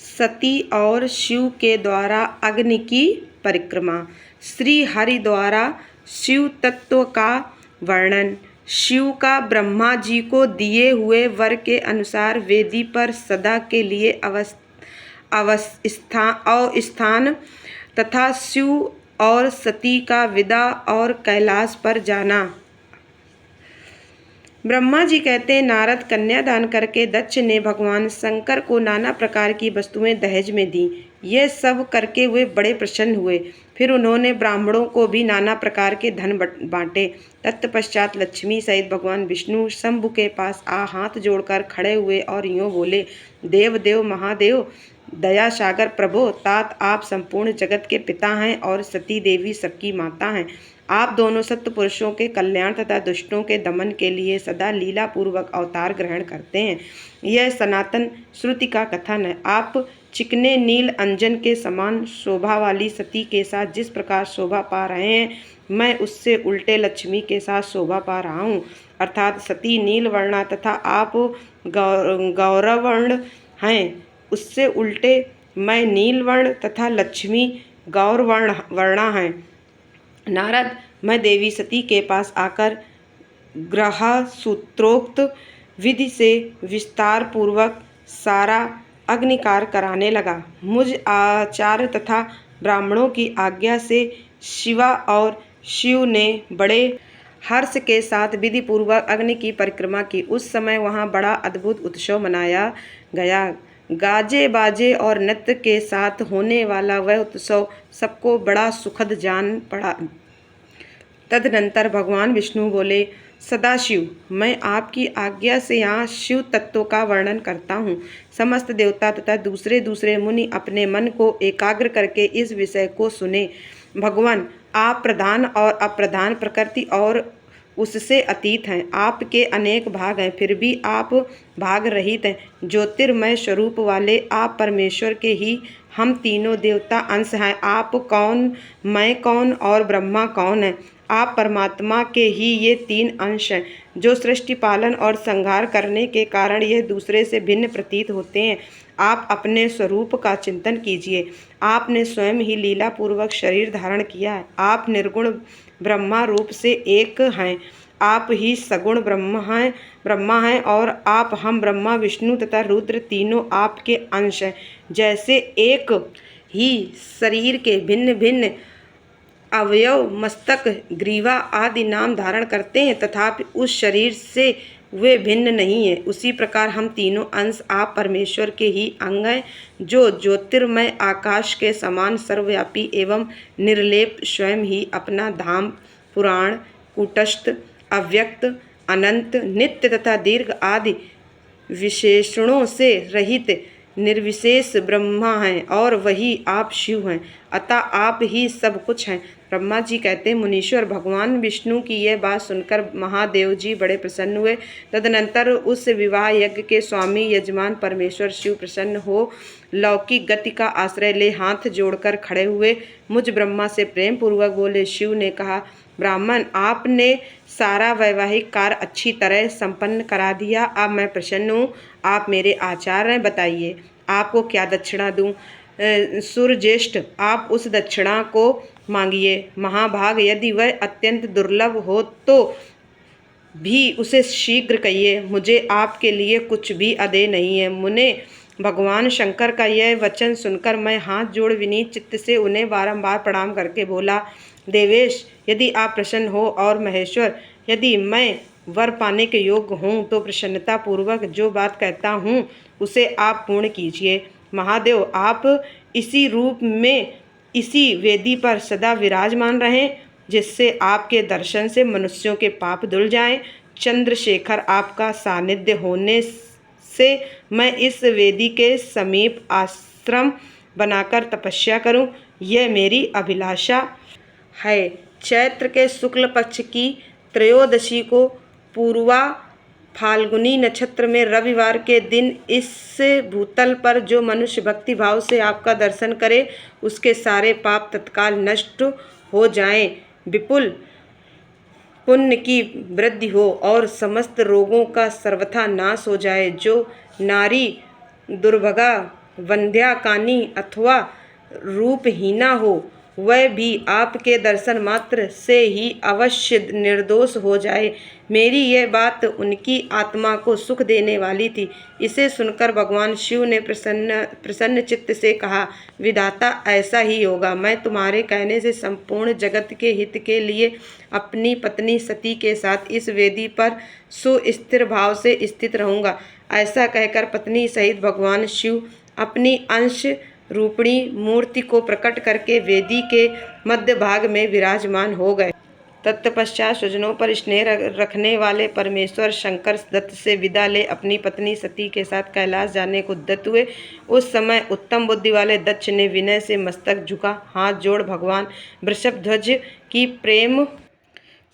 सती और शिव के द्वारा अग्नि की परिक्रमा। श्री हरि द्वारा शिव तत्व का वर्णन। शिव का ब्रह्मा जी को दिए हुए वर के अनुसार वेदी पर सदा के लिए अवस्थान तथा शिव और सती का विदा और कैलाश पर जाना। ब्रह्मा जी कहते हैं, नारद कन्यादान करके दक्ष ने भगवान शंकर को नाना प्रकार की वस्तुएं दहेज में दी। यह सब करके वे बड़े प्रसन्न हुए। फिर उन्होंने ब्राह्मणों को भी नाना प्रकार के धन बांटे। तत्पश्चात लक्ष्मी सहित भगवान विष्णु शंभु के पास हाथ जोड़कर खड़े हुए और यूँ बोले, देव देव महादेव, दया सागर प्रभो, तात आप संपूर्ण जगत के पिता हैं और सती देवी सबकी माता हैं। आप दोनों सत्य पुरुषों के कल्याण तथा दुष्टों के दमन के लिए सदा लीला पूर्वक अवतार ग्रहण करते हैं। यह सनातन श्रुति का कथन है। आप चिकने नील अंजन के समान शोभा वाली सती के साथ जिस प्रकार शोभा पा रहे हैं, मैं उससे उल्टे लक्ष्मी के साथ शोभा पा रहा हूँ। अर्थात सती नील वर्णा तथा आप गौरवर्ण हैं, उससे उल्टे मैं नीलवर्ण तथा लक्ष्मी गौरवर्णा हैं। नारद, मैं देवी सती के पास आकर ग्रह सूत्रोक्त विधि से विस्तार पूर्वक सारा अग्निकार कराने लगा। मुझ आचार्य तथा ब्राह्मणों की आज्ञा से शिवा और शिव ने बड़े हर्ष के साथ विधि पूर्वक अग्नि की परिक्रमा की। उस समय वहाँ बड़ा अद्भुत उत्सव मनाया गया। गाजे बाजे और नृत्य के साथ होने वाला वह उत्सव सबको बड़ा सुखद जान पड़ा। तदनंतर भगवान विष्णु बोले, सदाशिव, मैं आपकी आज्ञा से यहाँ शिव तत्व का वर्णन करता हूँ। समस्त देवता तथा दूसरे दूसरे मुनि अपने मन को एकाग्र करके इस विषय को सुने। भगवान, आप प्रधान और अप्रधान प्रकृति और उससे अतीत हैं। आपके अनेक भाग हैं, फिर भी आप भाग रहित हैं। ज्योतिर्मय स्वरूप वाले आप परमेश्वर के ही हम तीनों देवता अंश हैं। आप कौन, मैं कौन और ब्रह्मा कौन है? आप परमात्मा के ही ये तीन अंश हैं, जो सृष्टि पालन और संहार करने के कारण यह दूसरे से भिन्न प्रतीत होते हैं। आप अपने स्वरूप का चिंतन कीजिए। आपने स्वयं ही लीला पूर्वक शरीर धारण किया है। आप निर्गुण ब्रह्मा रूप से एक हैं। आप ही सगुण ब्रह्मा हैं और आप हम ब्रह्मा विष्णु तथा रुद्र तीनों आपके अंश हैं। जैसे एक ही शरीर के भिन्न भिन्न अवयव मस्तक, ग्रीवा आदि नाम धारण करते हैं, तथापि उस शरीर से वे भिन्न नहीं है, उसी प्रकार हम तीनों अंश आप परमेश्वर के ही अंग हैं, जो ज्योतिर्मय आकाश के समान सर्वव्यापी एवं निर्लेप स्वयं ही अपना धाम, पुराण, कूटस्थ, अव्यक्त, अनंत, नित्य तथा दीर्घ आदि विशेषणों से रहित निर्विशेष ब्रह्मा हैं और वही आप शिव हैं। अतः आप ही सब कुछ हैं। ब्रह्मा जी कहते हैं, मुनीश्वर, भगवान विष्णु की यह बात सुनकर महादेव जी बड़े प्रसन्न हुए। तदनंतर उस विवाह यज्ञ के स्वामी यजमान परमेश्वर शिव प्रसन्न हो लौकिक गति का आश्रय ले हाथ जोड़कर खड़े हुए। मुझ ब्रह्मा से प्रेम पूर्वक बोले। शिव ने कहा, ब्राह्मण, आपने सारा वैवाहिक कार्य अच्छी तरह संपन्न करा दिया। अब मैं प्रसन्न हूँ। आप मेरे आचार्य हैं, बताइए आपको क्या दक्षिणा दूँ? सूर्यज्येष्ठ, आप उस दक्षिणा को मांगिए। महाभाग, यदि वह अत्यंत दुर्लभ हो तो भी उसे शीघ्र कहिए। मुझे आपके लिए कुछ भी अदेय नहीं है। मुने भगवान शंकर का यह वचन सुनकर मैं हाथ जोड़ विनीत चित्त से उन्हें बारंबार प्रणाम करके बोला, देवेश, यदि आप प्रसन्न हो और महेश्वर, यदि मैं वर पाने के योग्य हूँ तो प्रसन्नता पूर्वक जो बात कहता हूँ उसे आप पूर्ण कीजिए। महादेव, आप इसी रूप में इसी वेदी पर सदा विराजमान रहें, जिससे आपके दर्शन से मनुष्यों के पाप धुल जाएं। चंद्रशेखर, आपका सानिध्य होने से मैं इस वेदी के समीप आश्रम बनाकर तपस्या करूं, यह मेरी अभिलाषा है। चैत्र के शुक्ल पक्ष की त्रयोदशी को पूर्वा फाल्गुनी नक्षत्र में रविवार के दिन इस भूतल पर जो मनुष्य भक्ति भाव से आपका दर्शन करे, उसके सारे पाप तत्काल नष्ट हो जाएं, विपुल पुण्य की वृद्धि हो और समस्त रोगों का सर्वथा नाश हो जाए। जो नारी दुर्भगा वंध्या कानी अथवा रूपहीना हो, वह भी आपके दर्शन मात्र से ही अवश्य निर्दोष हो जाए। मेरी यह बात उनकी आत्मा को सुख देने वाली थी। इसे सुनकर भगवान शिव ने प्रसन्न चित्त से कहा, विधाता ऐसा ही होगा। मैं तुम्हारे कहने से संपूर्ण जगत के हित के लिए अपनी पत्नी सती के साथ इस वेदी पर सुस्थिर भाव से स्थित रहूंगा। ऐसा कहकर पत्नी सहित भगवान शिव अपनी अंश रूपिणी मूर्ति को प्रकट करके वेदी के मध्य भाग में विराजमान हो गए। तत्पश्चात स्वजनों पर स्नेह रखने वाले परमेश्वर शंकर दत्त से विदा ले अपनी पत्नी सती के साथ कैलाश जाने को उद्यत हुए। उस समय उत्तम बुद्धि वाले दक्ष ने विनय से मस्तक झुका, हाथ जोड़ भगवान वृषभध्वज की प्रेम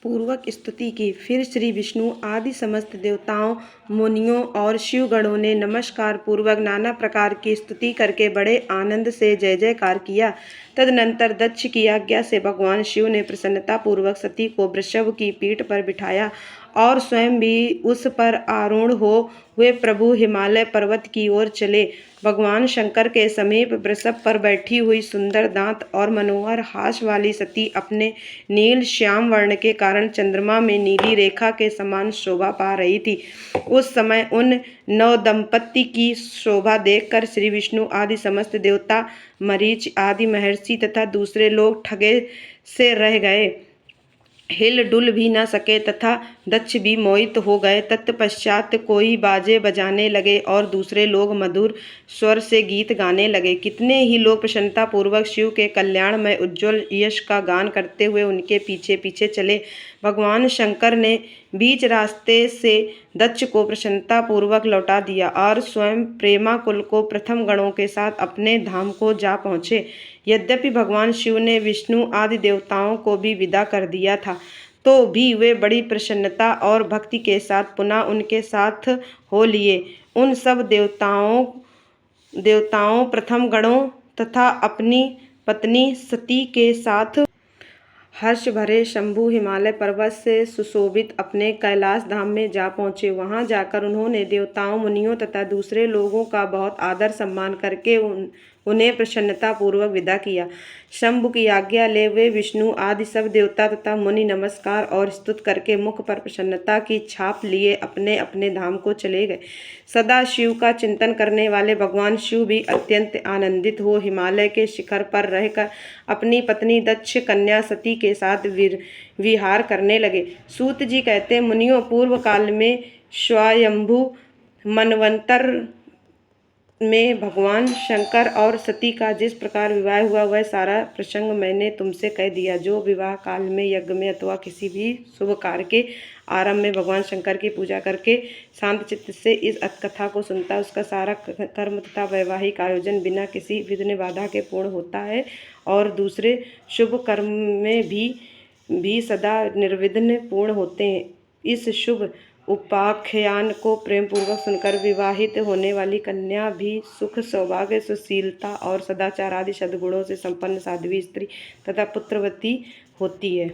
पूर्वक स्तुति की। फिर श्री विष्णु आदि समस्त देवताओं, मुनियों और शिवगणों ने नमस्कार पूर्वक नाना प्रकार की स्तुति करके बड़े आनंद से जय जयकार किया। तदनंतर दक्ष की आज्ञा से भगवान शिव ने प्रसन्नता पूर्वक सती को वृषभ की पीठ पर बिठाया और स्वयं भी उस पर आरूढ़ हो हुए प्रभु हिमालय पर्वत की ओर चले। भगवान शंकर के समीप वृषभ पर बैठी हुई सुंदर दांत और मनोहर हास वाली सती अपने नील श्याम वर्ण के कारण चंद्रमा में नीली रेखा के समान शोभा पा रही थी। उस समय उन नव दंपत्ति की शोभा देखकर श्री विष्णु आदि समस्त देवता, मरीच आदि महर्षि तथा दूसरे लोग ठगे से रह गए, हिल डुल भी न सके तथा दक्ष भी मोहित हो गए। तत्पश्चात कोई बाजे बजाने लगे और दूसरे लोग मधुर स्वर से गीत गाने लगे। कितने ही लोग प्रसन्नता पूर्वक शिव के कल्याण में उज्ज्वल यश का गान करते हुए उनके पीछे पीछे चले। भगवान शंकर ने बीच रास्ते से दक्ष को प्रसन्नता पूर्वक लौटा दिया और स्वयं प्रेमाकुल को प्रथम गणों के साथ अपने धाम को जा पहुँचे। यद्यपि भगवान शिव ने विष्णु आदि देवताओं को भी विदा कर दिया था, तो भी वे बड़ी प्रसन्नता और भक्ति के साथ पुनः उनके साथ हो लिए। उन सब देवताओं प्रथम गणों तथा अपनी पत्नी सती के साथ हर्ष भरे शंभु हिमालय पर्वत से सुशोभित अपने कैलाश धाम में जा पहुँचे। वहां जाकर उन्होंने देवताओं, मुनियों तथा दूसरे लोगों का बहुत आदर सम्मान करके उन्हें प्रसन्नता पूर्वक विदा किया। शंभु की आज्ञा ले वे विष्णु आदि सब देवता तथा मुनि नमस्कार और स्तुत करके मुख पर प्रसन्नता की छाप लिए अपने अपने धाम को चले गए। सदा शिव का चिंतन करने वाले भगवान शिव भी अत्यंत आनंदित हो हिमालय के शिखर पर रहकर अपनी पत्नी दक्ष कन्या सती के साथ विहार करने लगे। सूत जी कहते, मुनियों, पूर्व काल में स्वयंभू मनवंतर में भगवान शंकर और सती का जिस प्रकार विवाह हुआ वह सारा प्रसंग मैंने तुमसे कह दिया। जो विवाह काल में यज्ञ में अथवा किसी भी शुभ कार्य के आरंभ में भगवान शंकर की पूजा करके शांत चित्त से इस कथा को सुनता है, उसका सारा कर्म तथा वैवाहिक आयोजन बिना किसी विघ्न बाधा के पूर्ण होता है और दूसरे शुभ कर्म में भी सदा निर्विघ्न पूर्ण होते हैं। इस शुभ उपाख्यान को प्रेम पूर्वक सुनकर विवाहित होने वाली कन्या भी सुख, सौभाग्य, सुशीलता और सदाचार आदि सद्गुणों से संपन्न साध्वी स्त्री तथा पुत्रवती होती है।